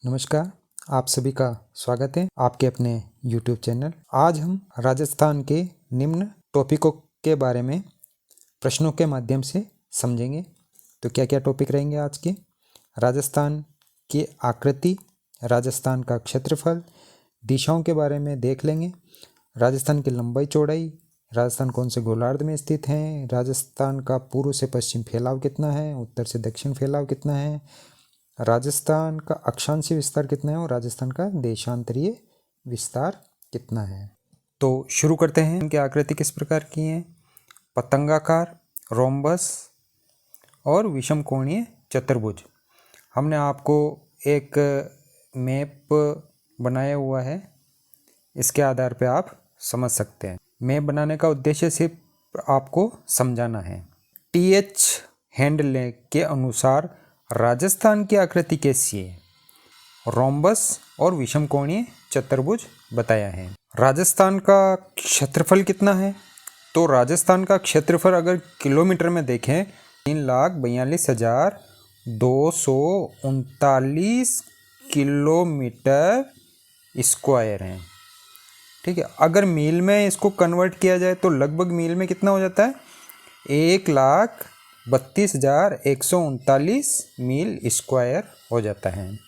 नमस्कार, आप सभी का स्वागत है आपके अपने YouTube चैनल। आज हम राजस्थान के निम्न टॉपिकों के बारे में प्रश्नों के माध्यम से समझेंगे। तो क्या क्या टॉपिक रहेंगे आज के? राजस्थान की आकृति, राजस्थान का क्षेत्रफल, दिशाओं के बारे में देख लेंगे। राजस्थान की लंबाई चौड़ाई, राजस्थान कौन से गोलार्ध में स्थित है, राजस्थान का पूर्व से पश्चिम फैलाव कितना है, उत्तर से दक्षिण फैलाव कितना है, राजस्थान का अक्षांशीय विस्तार कितना है और राजस्थान का देशांतरीय विस्तार कितना है। तो शुरू करते हैं। इनकी आकृति किस प्रकार की है? पतंगाकार, रोम्बस और विषम कोणीय चतुर्भुज। हमने आपको एक मैप बनाया हुआ है, इसके आधार पे आप समझ सकते हैं। मैप बनाने का उद्देश्य सिर्फ आपको समझाना है। TH हैंडले के अनुसार राजस्थान की आकृति कैसी है? रोम्बस और विषम कोणीय चतुर्भुज बताया है। राजस्थान का क्षेत्रफल कितना है? तो राजस्थान का क्षेत्रफल अगर किलोमीटर में देखें 3,42,239 किलोमीटर स्क्वायर है। ठीक है, अगर मील में इसको कन्वर्ट किया जाए तो लगभग मील में कितना हो जाता है? 1,32,139 मील स्क्वायर हो जाता है।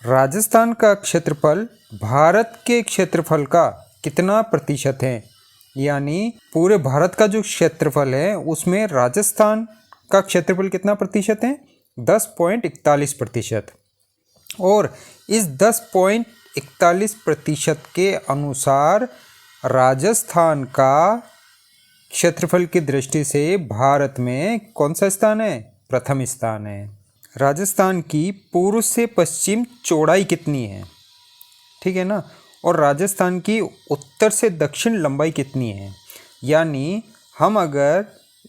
राजस्थान का क्षेत्रफल भारत के क्षेत्रफल का कितना प्रतिशत है? यानी पूरे भारत का जो क्षेत्रफल है उसमें राजस्थान का क्षेत्रफल कितना प्रतिशत है? 10.41%। और इस 10.41% के अनुसार राजस्थान का क्षेत्रफल की दृष्टि से भारत में कौन सा स्थान है? प्रथम स्थान है। राजस्थान की पूर्व से पश्चिम चौड़ाई कितनी है? ठीक है ना। और राजस्थान की उत्तर से दक्षिण लंबाई कितनी है? यानी हम अगर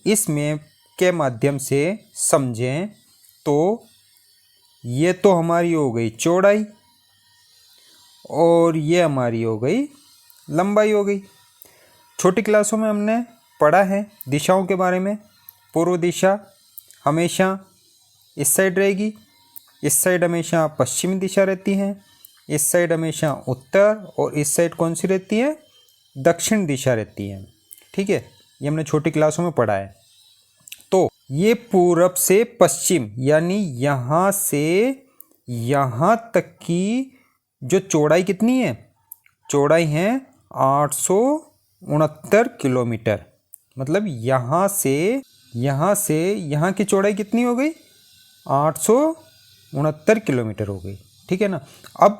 इस मैप के माध्यम से समझें तो ये तो हमारी हो गई चौड़ाई और ये हमारी हो गई लंबाई हो गई। छोटी क्लासों में हमने पढ़ा है दिशाओं के बारे में। पूर्व दिशा हमेशा इस साइड रहेगी, इस साइड हमेशा पश्चिमी दिशा रहती है, इस साइड हमेशा उत्तर, और इस साइड कौन सी रहती है? दक्षिण दिशा रहती है। ठीक है, ये हमने छोटी क्लासों में पढ़ा है। तो ये पूरब से पश्चिम यानी यहाँ से यहाँ तक की जो चौड़ाई कितनी है? चौड़ाई है 869 किलोमीटर। मतलब यहाँ से यहाँ की चौड़ाई कितनी हो गई? 869 किलोमीटर हो गई। ठीक है ना। अब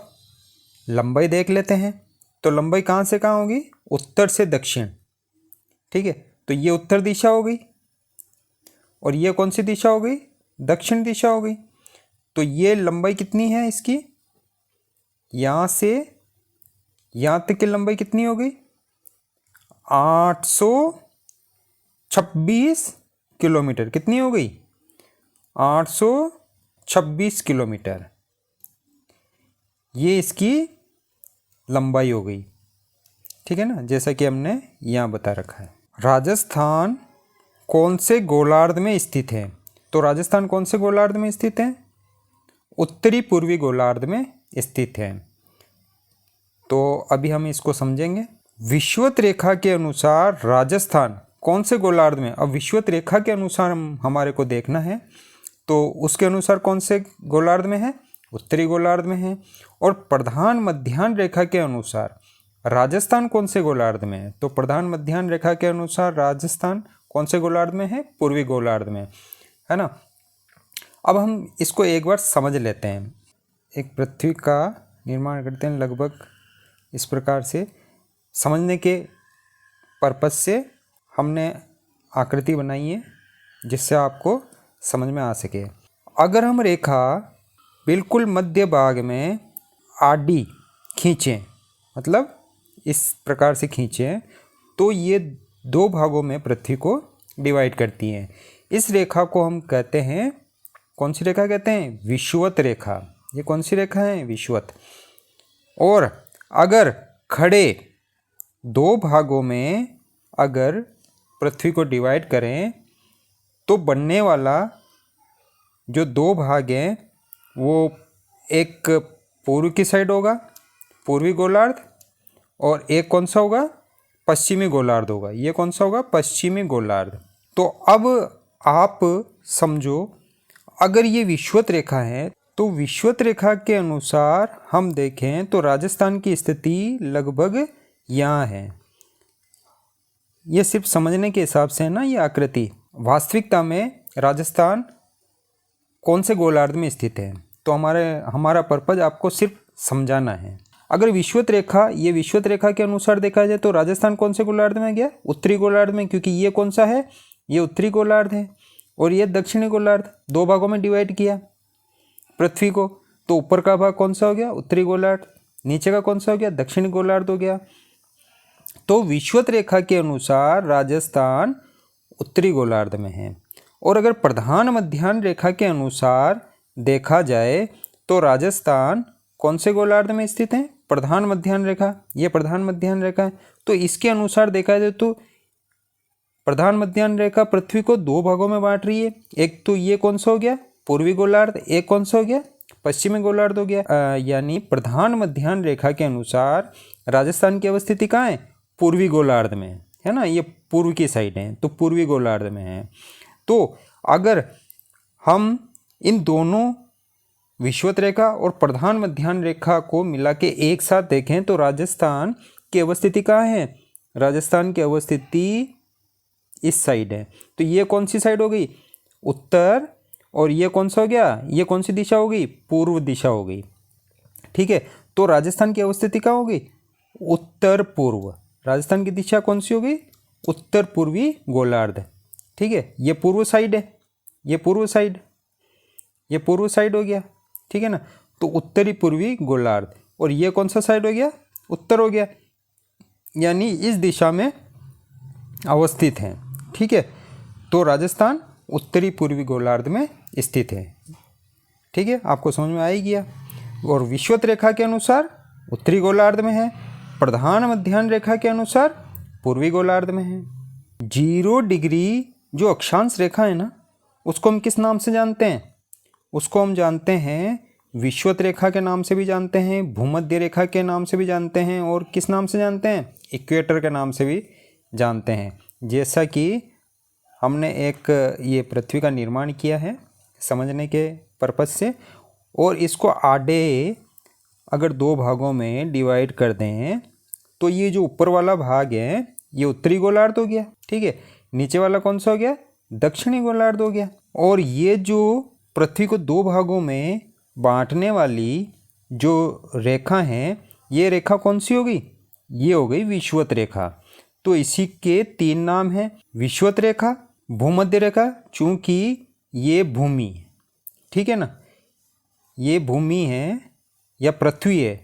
लंबाई देख लेते हैं। तो लंबाई कहाँ से कहाँ होगी? उत्तर से दक्षिण। ठीक है, तो ये उत्तर दिशा हो गई और ये कौन सी दिशा हो गई? दक्षिण दिशा हो गई। तो ये लंबाई कितनी है इसकी? यहाँ से यहाँ तक की लंबाई कितनी हो गई? 826 किलोमीटर। कितनी हो गई? 826 किलोमीटर। ये इसकी लंबाई हो गई। ठीक है ना, जैसा कि हमने यहाँ बता रखा है। राजस्थान कौन से गोलार्ध में स्थित है? तो राजस्थान कौन से गोलार्ध में स्थित है? उत्तरी पूर्वी गोलार्ध में स्थित है। तो अभी हम इसको समझेंगे। विषुवत रेखा के अनुसार राजस्थान कौन से गोलार्ध में? अब विषुवत रेखा के अनुसार हमारे को देखना है, तो उसके अनुसार कौन से गोलार्ध में है? उत्तरी गोलार्ध में है। और प्रधान मध्याह्न रेखा के अनुसार राजस्थान कौन से गोलार्ध में है? तो प्रधान मध्याह्न रेखा के अनुसार राजस्थान कौन से गोलार्ध में है? पूर्वी गोलार्ध में, है ना। अब हम इसको एक बार समझ लेते हैं। एक पृथ्वी का निर्माण करते हैं लगभग इस प्रकार से। समझने के पर्पज से हमने आकृति बनाई है जिससे आपको समझ में आ सके। अगर हम रेखा बिल्कुल मध्य भाग में आडी खींचें, मतलब इस प्रकार से खींचें, तो ये दो भागों में पृथ्वी को डिवाइड करती हैं। इस रेखा को हम कहते हैं, कौन सी रेखा कहते हैं? विषुवत रेखा। ये कौन सी रेखा है? विषुवत। और अगर खड़े दो भागों में अगर पृथ्वी को डिवाइड करें तो बनने वाला जो दो भाग हैं वो एक पूर्व की साइड होगा, पूर्वी गोलार्ध, और एक कौन सा होगा, पश्चिमी गोलार्ध होगा। ये कौन सा होगा, पश्चिमी गोलार्ध। तो अब आप समझो, अगर ये विषुवत रेखा है तो विषुवत रेखा के अनुसार हम देखें तो राजस्थान की स्थिति लगभग यहाँ है। ये सिर्फ समझने के हिसाब से है ना ये आकृति। वास्तविकता में राजस्थान कौन से गोलार्ध में स्थित है, तो हमारा पर्पज आपको सिर्फ समझाना है। अगर विषुवत रेखा, ये विषुवत रेखा के अनुसार देखा जाए तो राजस्थान कौन से गोलार्ध में गया, उत्तरी गोलार्ध में, क्योंकि ये कौन सा है, ये उत्तरी गोलार्ध है और ये दक्षिणी गोलार्ध। दो भागों में डिवाइड किया पृथ्वी को, तो ऊपर का भाग कौन सा हो गया, उत्तरी गोलार्ध, नीचे का कौन सा हो गया, दक्षिणी गोलार्ध हो गया। तो विषुवत रेखा के अनुसार राजस्थान उत्तरी गोलार्ध में है। और अगर प्रधान मध्याह्न रेखा के अनुसार देखा जाए तो राजस्थान कौन से गोलार्ध में स्थित है, प्रधान मध्याह्न रेखा, ये प्रधान मध्याह्न रेखा है। तो इसके अनुसार देखा जाए तो प्रधान मध्याह्न रेखा पृथ्वी को दो भागों में बांट रही है। एक तो ये कौन सा हो गया, पूर्वी गोलार्ध, एक कौन सा हो गया, पश्चिमी गोलार्ध हो गया। यानी प्रधान मध्याह्न रेखा के अनुसार राजस्थान की अवस्थिति कहाँ है, पूर्वी गोलार्ध में है ना, ये पूर्व की साइड है तो पूर्वी गोलार्ध में है। तो अगर हम इन दोनों विषुवत रेखा और प्रधान मध्याह्न रेखा को मिला के एक साथ देखें तो राजस्थान की अवस्थिति कहाँ है, राजस्थान की अवस्थिति इस साइड है। तो ये कौन सी साइड हो गई, उत्तर, और ये कौन सा हो गया, ये कौन सी दिशा हो गई, पूर्व दिशा हो गई। ठीक है, तो राजस्थान की अवस्थिति कहाँ होगी, उत्तर पूर्व। राजस्थान की दिशा कौन सी हो गई, उत्तर पूर्वी गोलार्ध। ठीक है, ये पूर्व साइड है, ये पूर्व साइड, ये पूर्व साइड हो गया। ठीक है ना, तो उत्तरी पूर्वी गोलार्ध, और ये कौन सा साइड हो गया, उत्तर हो गया, यानी इस दिशा में अवस्थित है। ठीक है, तो राजस्थान उत्तरी पूर्वी गोलार्ध में स्थित है। ठीक है, आपको समझ में आ ही गया। और विषुवत रेखा के अनुसार उत्तरी गोलार्ध में है, प्रधान मध्याह्न रेखा के अनुसार पूर्वी गोलार्ध में है। 0 डिग्री जो अक्षांश रेखा है ना, उसको हम किस नाम से जानते हैं, उसको हम जानते हैं विषुवत रेखा के नाम से भी जानते हैं, भूमध्य रेखा के नाम से भी जानते हैं, और किस नाम से जानते हैं, इक्वेटर के नाम से भी जानते हैं। जैसा कि हमने एक ये पृथ्वी का निर्माण किया है समझने के पर्पज़ से, और इसको आधे अगर दो भागों में डिवाइड कर दें तो ये जो ऊपर वाला भाग है ये उत्तरी गोलार्ध हो गया। ठीक है, नीचे वाला कौन सा हो गया, दक्षिणी गोलार्ध हो गया। और ये जो पृथ्वी को दो भागों में बांटने वाली जो रेखा है, ये रेखा कौन सी हो गई, ये हो गई विषुवत रेखा। तो इसी के 3 नाम हैं, विषुवत रेखा, भूमध्य रेखा, चूंकि ये भूमि, ठीक है ना, ये भूमि है या पृथ्वी है,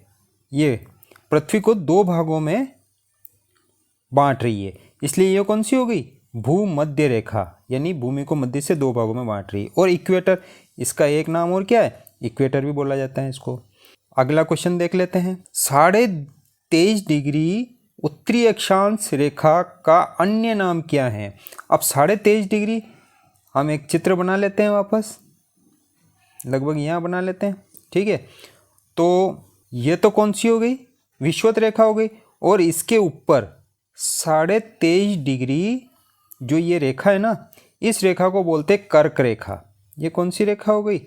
ये पृथ्वी को दो भागों में बांट रही है, इसलिए ये कौन सी हो गई, भूमध्य रेखा, यानी भूमि को मध्य से दो भागों में बांट रही है। और इक्वेटर, इसका एक नाम और क्या है, इक्वेटर भी बोला जाता है इसको। अगला क्वेश्चन देख लेते हैं। 23.5 डिग्री उत्तरी अक्षांश रेखा का अन्य नाम क्या है। अब 23.5 डिग्री हम एक चित्र बना लेते हैं, वापस लगभग यहाँ बना लेते हैं। ठीक है, तो ये तो कौन सी हो गई, विषुवत रेखा हो गई, और इसके ऊपर 23.5 डिग्री जो ये रेखा है ना, इस रेखा को बोलते हैं कर्क रेखा। ये कौन सी रेखा हो गई,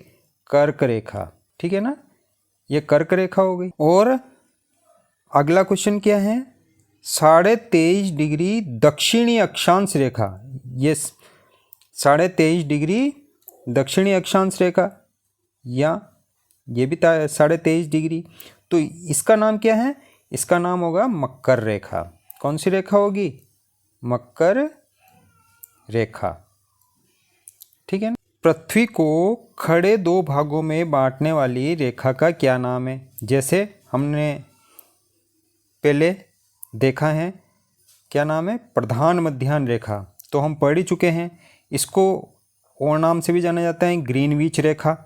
कर्क रेखा। ठीक है ना, ये कर्क रेखा हो गई। और अगला क्वेश्चन क्या है, 23.5 डिग्री दक्षिणी अक्षांश रेखा। ये 23.5 डिग्री दक्षिणी अक्षांश रेखा, या ये भी 23.5 डिग्री, तो इसका नाम क्या है, इसका नाम होगा मकर रेखा। कौन सी रेखा होगी, मकर रेखा। ठीक है ना। पृथ्वी को खड़े दो भागों में बांटने वाली रेखा का क्या नाम है। जैसे हमने पहले देखा है, क्या नाम है, प्रधान मध्याह्न रेखा, तो हम पढ़ ही चुके हैं। इसको और नाम से भी जाना जाता है ग्रीनविच रेखा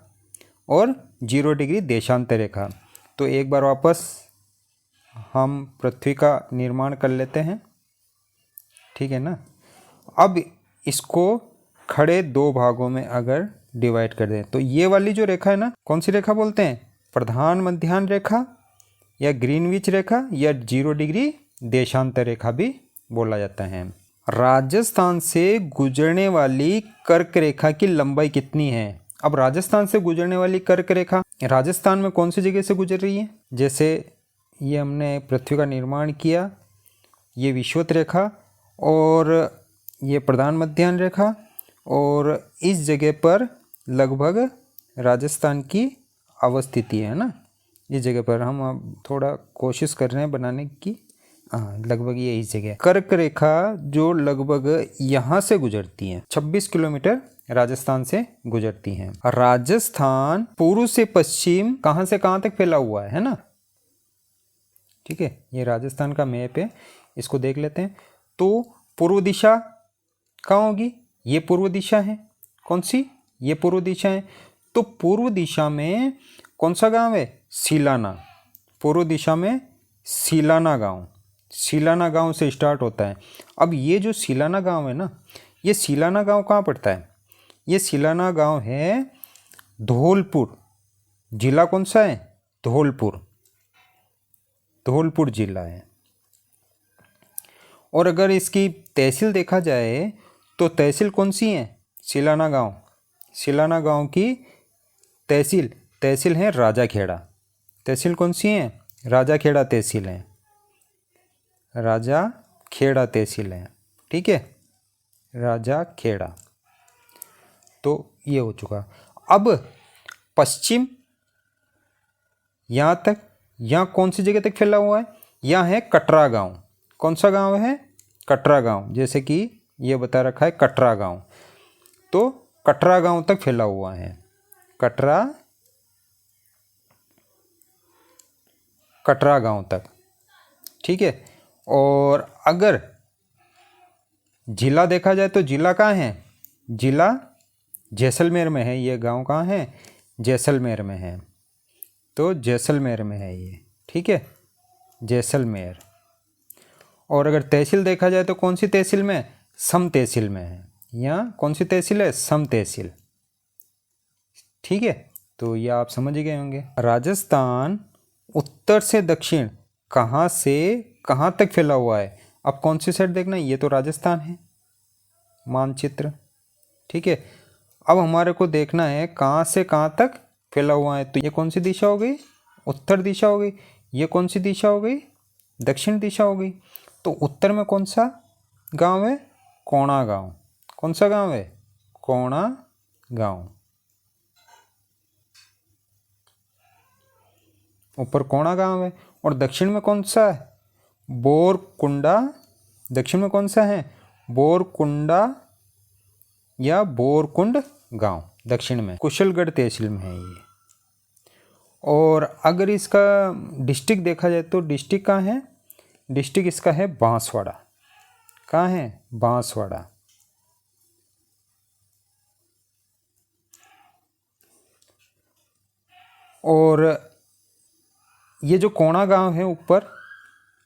और 0 डिग्री देशांतर रेखा। तो एक बार वापस हम पृथ्वी का निर्माण कर लेते हैं। ठीक है ना। अब इसको खड़े दो भागों में अगर डिवाइड कर दें। तो ये वाली जो रेखा है ना, कौन सी रेखा बोलते हैं? प्रधान मध्याह्न रेखा या ग्रीनविच रेखा या 0 डिग्री देशांतर रेखा भी बोला जाता है। राजस्थान से गुजरने वाली कर्क रेखा की लंबाई कितनी है? अब राजस्थान से गुजरने वाली कर्क रेखा राजस्थान में कौन सी जगह से गुजर रही है? जैसे ये हमने पृथ्वी का निर्माण किया, ये विषुवत रेखा और ये प्रधान मध्याह्न रेखा, और इस जगह पर लगभग राजस्थान की अवस्थिति है ना। इस जगह पर हम अब थोड़ा कोशिश कर रहे हैं बनाने की। हाँ, लगभग ये इस जगह कर्क रेखा जो लगभग यहाँ से गुजरती है, 26 किलोमीटर राजस्थान से गुजरती हैं। राजस्थान पूर्व से पश्चिम कहाँ से कहाँ तक फैला हुआ है ना। ठीक है, ये राजस्थान का मैप है, इसको देख लेते हैं। तो पूर्व दिशा कहाँ होगी? ये पूर्व दिशा है। कौन सी? ये पूर्व दिशा है। तो पूर्व दिशा में कौन सा गांव है? सीलाना। पूर्व दिशा में सीलाना गांव, सीलाना गांव से स्टार्ट होता है। अब ये जो सीलाना गांव है ना, ये सीलाना गांव कहाँ पड़ता है? ये सीलाना गांव है धौलपुर। जिला कौन सा है? धौलपुर। धौलपुर जिला है। और अगर इसकी तहसील देखा जाए तो तहसील कौन सी है? सीलाना गांव। सीलाना गांव की तहसील है राजाखेड़ा। तहसील कौन सी है? राजाखेड़ा तहसील है। राजाखेड़ा तहसील है। ठीक है, राजाखेड़ा। तो ये हो चुका। अब पश्चिम यहाँ तक, यहाँ कौन सी जगह तक फैला हुआ है? यहाँ है कटरा गांव। कौन सा गांव है? कटरा गांव। जैसे कि ये बता रखा है कटरा गांव, तो कटरा गांव तक फैला हुआ है। कटरा गांव तक। ठीक है, और अगर जिला देखा जाए तो जिला कहाँ है? जिला जैसलमेर में है। ये गांव कहाँ है? जैसलमेर में है। तो जैसलमेर में है ये। ठीक है, जैसलमेर। और अगर तहसील देखा जाए तो कौन सी तहसील में? सम तहसील में है। यहाँ कौन सी तहसील है? सम तहसील। ठीक है, तो ये आप समझ गए होंगे। राजस्थान उत्तर से दक्षिण कहाँ से कहाँ तक फैला हुआ है? अब कौन सी साइड देखना है? ये तो राजस्थान है, मानचित्र। ठीक है, अब हमारे को देखना है कहाँ से कहाँ तक फैला हुआ है। तो ये कौन सी दिशा हो गई? उत्तर दिशा हो गई। ये कौन सी दिशा हो गई? दक्षिण दिशा हो गई। तो उत्तर में कौन सा गांव है? कोणा गांव। कौन सा गांव है? कोणा गांव। ऊपर कोणा गांव है। और दक्षिण में कौन सा है? बोरकुंडा। दक्षिण में कौन सा है? बोरकुंडा या बोरकुंड गांव। दक्षिण में कुशलगढ़ तहसील में है ये। और अगर इसका डिस्ट्रिक्ट देखा जाए तो डिस्ट्रिक्ट कहाँ है? डिस्ट्रिक्ट इसका है बांसवाड़ा। कहाँ है? बांसवाड़ा। और ये जो कोणा गांव है ऊपर,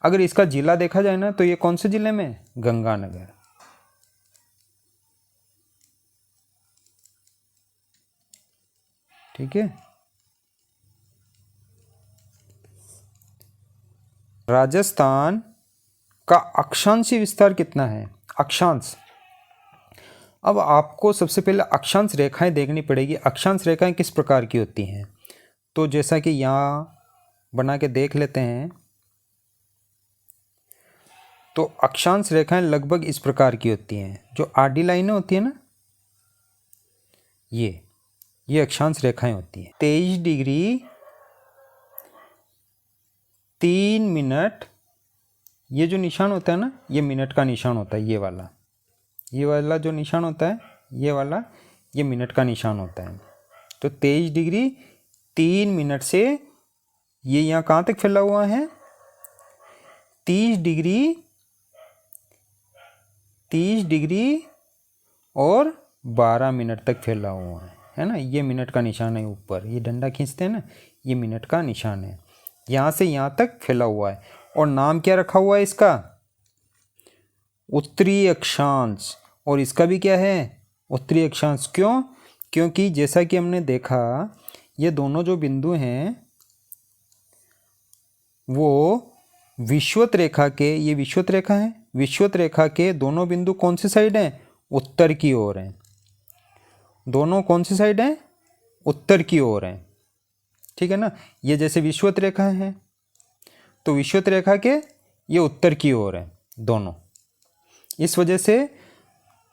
अगर इसका जिला देखा जाए ना तो ये कौन से जिले में है? गंगानगर। ठीक है, राजस्थान का अक्षांशीय विस्तार कितना है? अक्षांश। अब आपको सबसे पहले अक्षांश रेखाएं देखनी पड़ेगी। अक्षांश रेखाएं किस प्रकार की होती हैं? तो जैसा कि यहाँ बना के देख लेते हैं, तो अक्षांश रेखाएं लगभग इस प्रकार की होती हैं। जो आडी लाइनें होती है ना, ये अक्षांश रेखाएं होती हैं। 23 डिग्री 3 मिनट, ये जो निशान होता है ना, ये मिनट का निशान होता है। ये वाला जो निशान होता है, ये मिनट का निशान होता है। तो 23 डिग्री 3 मिनट से ये यहाँ कहाँ तक फैला हुआ है? 30 डिग्री और 12 मिनट तक फैला हुआ है ना। ये मिनट का निशान है ऊपर, ये डंडा खींचते हैं ना, ये मिनट का निशान है। यहाँ से यहाँ तक फैला हुआ है। और नाम क्या रखा हुआ है इसका? उत्तरी अक्षांश। और इसका भी क्या है? उत्तरी अक्षांश। क्यों? क्योंकि जैसा कि हमने देखा ये दोनों जो बिंदु हैं वो विषुवत रेखा के, ये विषुवत रेखा है, विषुवत रेखा के दोनों बिंदु कौन सी साइड हैं? उत्तर की ओर हैं। दोनों कौन सी साइड हैं? उत्तर की ओर हैं। ठीक है ना। ये जैसे विषुवत रेखा है तो विषुवत रेखा के ये उत्तर की ओर है दोनों। इस वजह से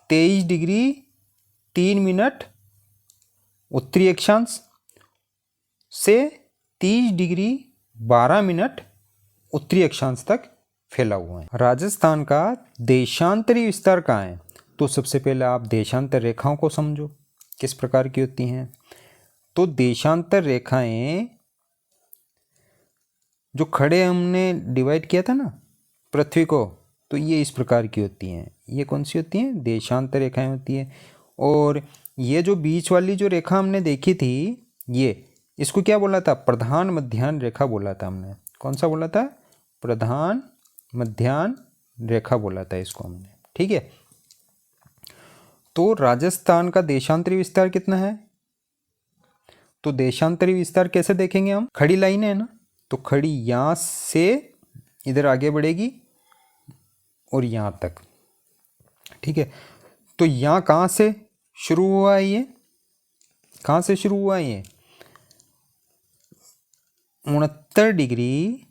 23 डिग्री 3 मिनट उत्तरी अक्षांश से 30 डिग्री 12 मिनट उत्तरी अक्षांश तक फैला हुआ है। राजस्थान का देशांतरी विस्तार कहाँ है? तो सबसे पहले आप देशांतर रेखाओं को समझो किस प्रकार की होती हैं। तो देशांतर रेखाएं जो खड़े हमने डिवाइड किया था ना पृथ्वी को, तो ये इस प्रकार की होती हैं। ये कौन सी होती हैं? देशांतर रेखाएं होती हैं। और ये जो बीच वाली जो रेखा हमने देखी थी, ये इसको क्या बोला था? प्रधान मध्याह्न रेखा बोला था हमने। कौन सा बोला था? प्रधान मध्याह्न रेखा बोला था इसको हमने। ठीक है। तो राजस्थान का देशांतरी विस्तार कितना है? तो देशांतरी विस्तार कैसे देखेंगे हम? खड़ी लाइन है ना, तो खड़ी यहां से इधर आगे बढ़ेगी और यहां तक। ठीक है। तो यहां कहां से शुरू हुआ है? ये कहां से शुरू हुआ है? ये 69 डिग्री,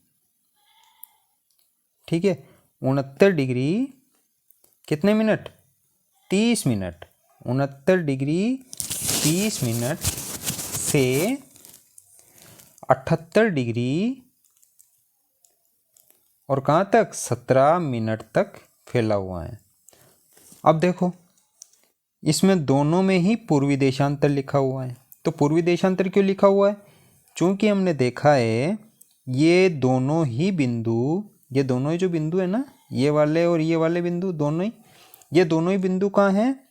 ठीक है, 69 डिग्री कितने मिनट? 30 मिनट। 69 डिग्री 30 मिनट से 78 डिग्री और कहाँ तक? 17 मिनट तक फैला हुआ है। अब देखो इसमें दोनों में ही पूर्वी देशांतर लिखा हुआ है। तो पूर्वी देशांतर क्यों लिखा हुआ है? चूंकि हमने देखा है ये दोनों ही बिंदु, ये दोनों ही जो बिंदु है ना, ये वाले और ये वाले बिंदु दोनों ही, ये दोनों ही बिंदु कहाँ हैं?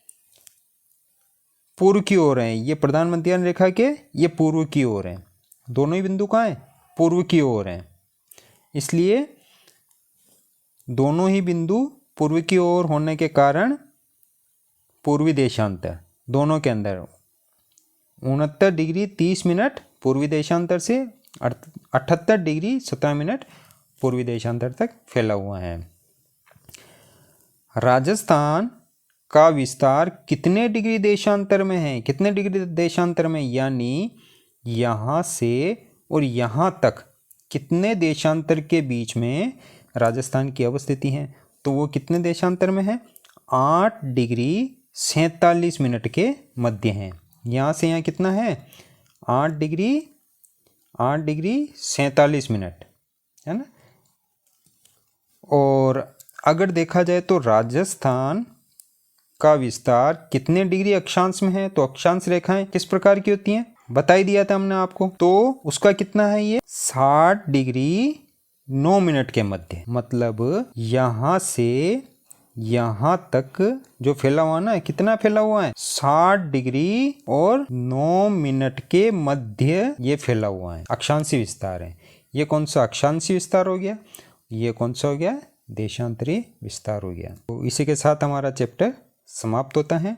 पूर्व की ओर हैं। ये प्रधान मध्याह्न रेखा के ये पूर्व की ओर हैं। दोनों ही बिंदु कहाँ हैं? पूर्व की ओर हैं। इसलिए दोनों ही बिंदु पूर्व की ओर होने के कारण पूर्वी देशांतर दोनों के अंदर 69 डिग्री 30 मिनट पूर्वी देशांतर से 78 डिग्री 17 मिनट पूर्वी देशांतर तक फैला हुआ है। राजस्थान का विस्तार कितने डिग्री देशांतर में है? कितने डिग्री देशांतर में? यानी यहाँ से और यहाँ तक कितने देशांतर के बीच में राजस्थान की अवस्थिति है? तो वो कितने देशांतर में है? 8 डिग्री 47 मिनट के मध्य है। यहाँ से यहाँ कितना है? 8 डिग्री 47 मिनट है ना। और अगर देखा जाए तो राजस्थान का विस्तार कितने डिग्री अक्षांश में है? तो अक्षांश रेखाएं किस प्रकार की होती हैं? बता ही दिया था हमने आपको। तो उसका कितना है? ये 60 डिग्री 9 मिनट के मध्य। मतलब यहां से यहां तक जो फैला हुआ ना, कितना फैला हुआ है? 60 डिग्री और 9 मिनट के मध्य ये फैला हुआ है। अक्षांशी विस्तार है। ये कौन सा अक्षांशी विस्तार हो गया? ये कौन सा हो गया? देशांतरी विस्तार हो गया। तो इसी के साथ हमारा चैप्टर समाप्त होता है।